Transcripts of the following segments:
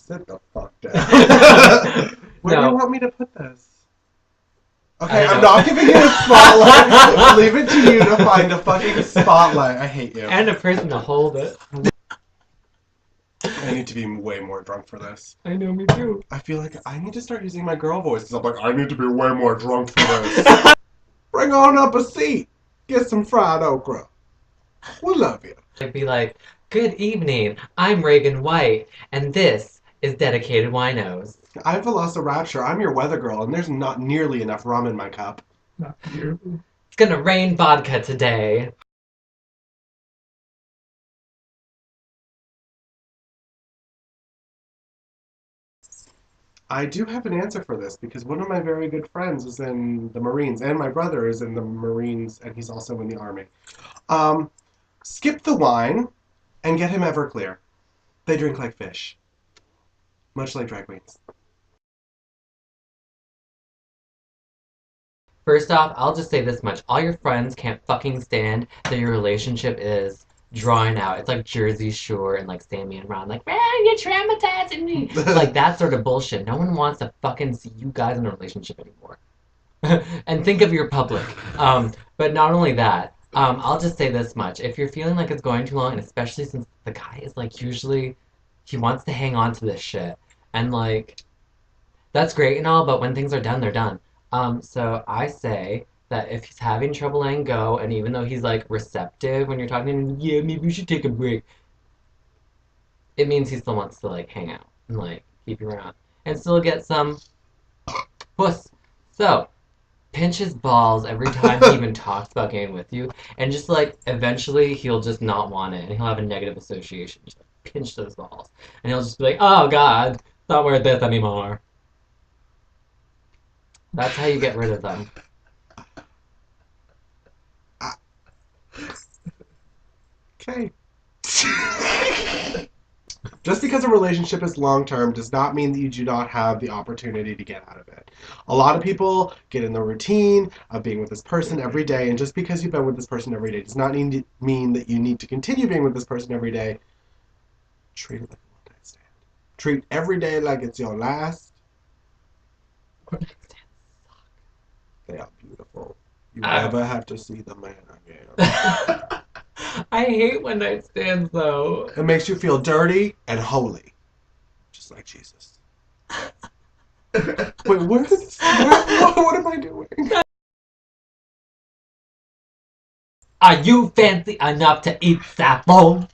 Sit the fuck down. Where do you want me to put this? Okay, I'm not giving you a spotlight. Leave it to you to find a fucking spotlight. I hate you. And a person to hold it. I need to be way more drunk for this. I know, me too. I feel like I need to start using my girl voice because I'm like, I need to be way more drunk for this. Bring on up a seat. Get some fried okra. We love you. I'd be like, good evening, I'm Reagan White, and this is Dedicated Winos. I'm Vellossa Rapture. I'm your weather girl, and there's not nearly enough rum in my cup. Not nearly. It's gonna rain vodka today. I do have an answer for this because one of my very good friends is in the Marines, and my brother is in the Marines, and he's also in the Army. Skip the wine and get him Everclear. They drink like fish, much like drag queens. First off, I'll just say this much. All your friends can't fucking stand that your relationship is drawing out. It's like Jersey Shore and like Sammy and Ron, like, man, you're traumatizing me. Like that sort of bullshit. No one wants to fucking see you guys in a relationship anymore. And think of your public. But not only that, I'll just say this much. If you're feeling like it's going too long, and especially since the guy is like usually, he wants to hang on to this shit. And like, that's great and all, but when things are done, they're done. So I say that if he's having trouble letting go, and even though he's like receptive when you're talking to him, yeah, maybe we should take a break, it means he still wants to like hang out and like keep you around and still get some puss. So pinch his balls every time he even talks about getting with you, and just like eventually he'll just not want it and he'll have a negative association. Just like, pinch those balls, and he'll just be like, oh god, it's not worth this anymore. That's how you get rid of them. Okay. Just because a relationship is long-term does not mean that you do not have the opportunity to get out of it. A lot of people get in the routine of being with this person every day, and just because you've been with this person every day does not mean that you need to continue being with this person every day. Treat it like a one-night stand. Treat every day like it's your last. One-night stands suck. They are beautiful. You never have to see the man again. I hate one-night stands, though. It makes you feel dirty and holy. Just like Jesus. Wait, what am I doing? Are you fancy enough to eat saffron?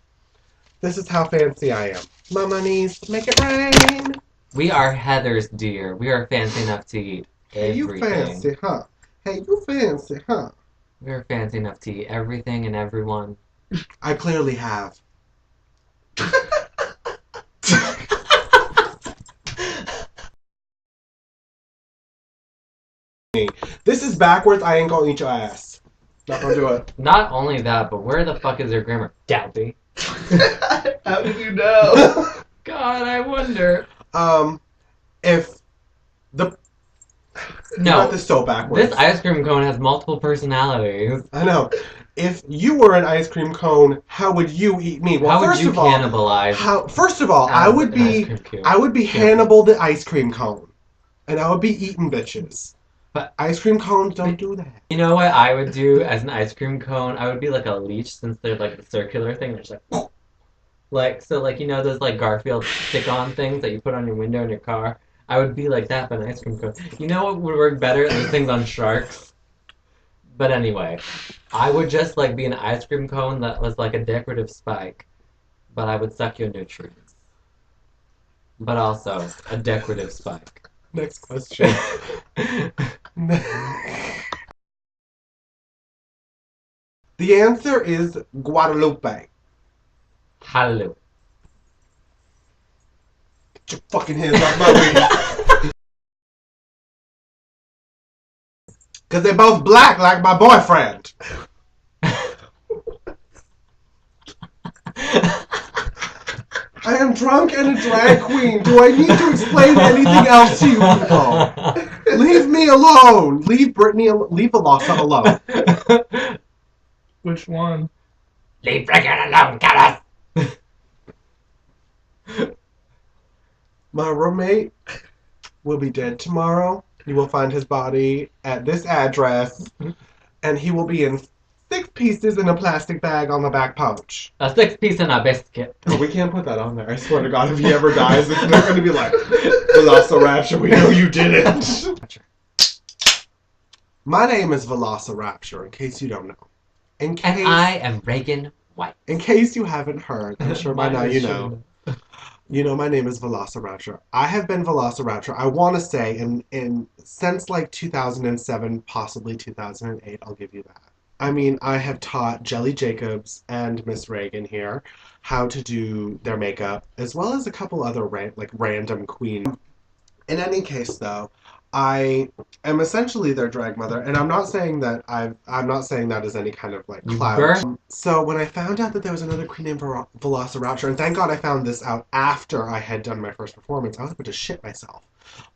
This is how fancy I am. Mama needs to make it rain. We are Heathers, dear. We are fancy enough to eat everything. Hey, you fancy, huh? Hey, you fancy, huh? We are fancy enough to eat everything and everyone. I clearly have. This is backwards. I ain't gonna eat your ass. Not gonna do it. Not only that, but where the fuck is your grammar? Doubty. How did you know? God, I wonder. If the No, got this so backwards. this ice cream cone has multiple personalities. I know. If you were an ice cream cone, how would you eat me? Well, How would first you of all, cannibalize? First of all, I as would an ice be cream cube? I would be Hannibal the ice cream cone, and I would be eating bitches. But ice cream cones don't do that. you know what I would do as an ice cream cone? I would be like a leech, since they're like the circular thing. They're just like so, like, you know those like Garfield stick-on things that you put on your window in your car. I would be like that, but an ice cream cone. You know what would work better? Those things on sharks. But anyway, I would just like be an ice cream cone that was like a decorative spike, but I would suck your nutrients. But also a decorative spike. Next question. The answer is Guadalupe. Hello. Get your fucking hands off my weed. Because they're both black like my boyfriend. I am drunk and a drag queen. Do I need to explain anything else to you people? Leave me alone. Leave Brittany, leave Vellossa alone. Which one? Leave Regan alone, Kenneth! My roommate will be dead tomorrow. You will find his body at this address, and he will be in 6 pieces in a plastic bag on the back pouch. A 6-piece and a biscuit. Oh, we can't put that on there. I swear to God, if he ever dies, it's not going to be like, Velociraptor, we know you didn't. My name is Velociraptor, in case you don't know. And I am Reagan White. In case you haven't heard, I'm sure by now you know. You know my name is Velociraptor. I have been Velociraptor, I want to say, since like 2007, possibly 2008, I'll give you that. I mean, I have taught Jelly Jacobs and Miss Reagan here how to do their makeup, as well as a couple other random queens. In any case, though, I am essentially their drag mother, and I'm not saying that as any kind of like clout. So when I found out that there was another queen named Velociraptor, and thank God I found this out after I had done my first performance, I was about to shit myself.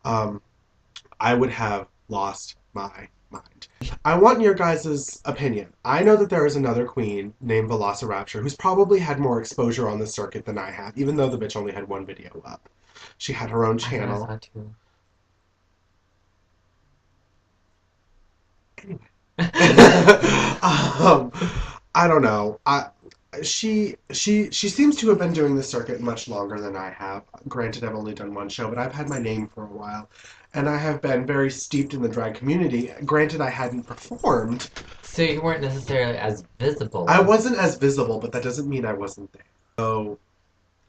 I would have lost my mind. I want your guys' opinion. I know that there is another queen named Velociraptor who's probably had more exposure on the circuit than I have, even though the bitch only had one video up. She had her own channel. I saw too. Anyway. I don't know. She seems to have been doing the circuit much longer than I have. Granted, I've only done one show, but I've had my name for a while. And I have been very steeped in the drag community. Granted, I hadn't performed. So you weren't necessarily as visible. I wasn't as visible, but that doesn't mean I wasn't there. So,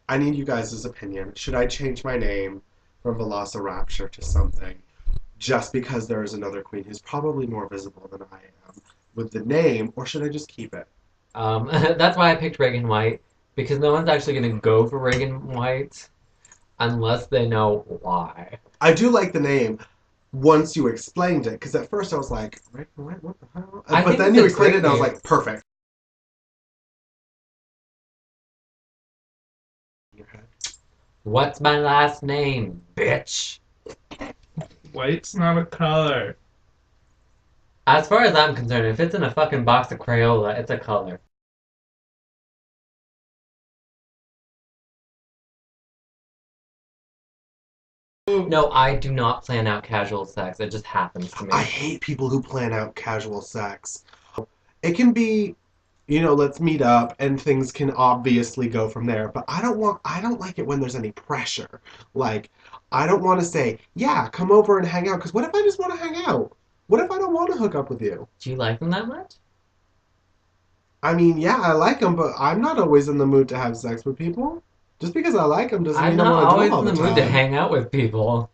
I need you guys' opinion. Should I change my name from Velociraptor to something? Just because there is another queen who's probably more visible than I am with the name, or should I just keep it? That's why I picked Reagan White, because no one's actually going to go for Reagan White unless they know why. I do like the name once you explained it, because at first I was like, Reagan White, what the hell? But then you explained it and I was like, perfect. What's my last name, bitch? White's not a color. As far as I'm concerned, if it's in a fucking box of Crayola, it's a color. No, I do not plan out casual sex. It just happens to me. I hate people who plan out casual sex. It can be, let's meet up and things can obviously go from there, but I don't like it when there's any pressure. Like, I don't want to say, yeah, come over and hang out, because what if I just want to hang out? What if I don't want to hook up with you? Do you like them that much? I mean, yeah, I like them, but I'm not always in the mood to have sex with people. Just because I like them doesn't mean I want to do them all the time. I'm not always in the mood to hang out with people.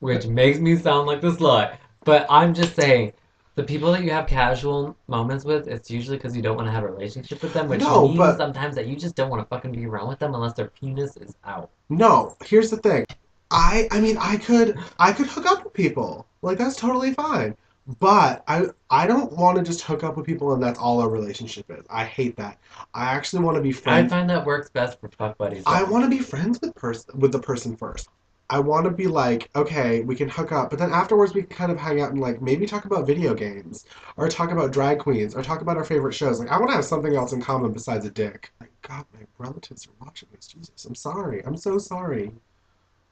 Which makes me sound like the slut. But I'm just saying, the people that you have casual moments with, it's usually because you don't want to have a relationship with them, which means sometimes that you just don't want to fucking be around with them unless their penis is out. No, here's the thing. I mean, I could hook up with people. Like, that's totally fine. But I don't want to just hook up with people and that's all our relationship is. I hate that. I actually want to be friends. I find that works best for fuck buddies. I want to be friends with the person first. I want to be like, okay, we can hook up, but then afterwards we can kind of hang out and like maybe talk about video games or talk about drag queens or talk about our favorite shows. Like, I want to have something else in common besides a dick. My God, my relatives are watching this. Jesus, I'm sorry. I'm so sorry.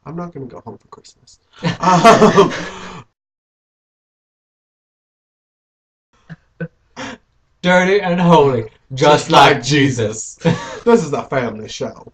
I'm not going to go home for Christmas. Dirty and holy, just like Jesus. This is a family show.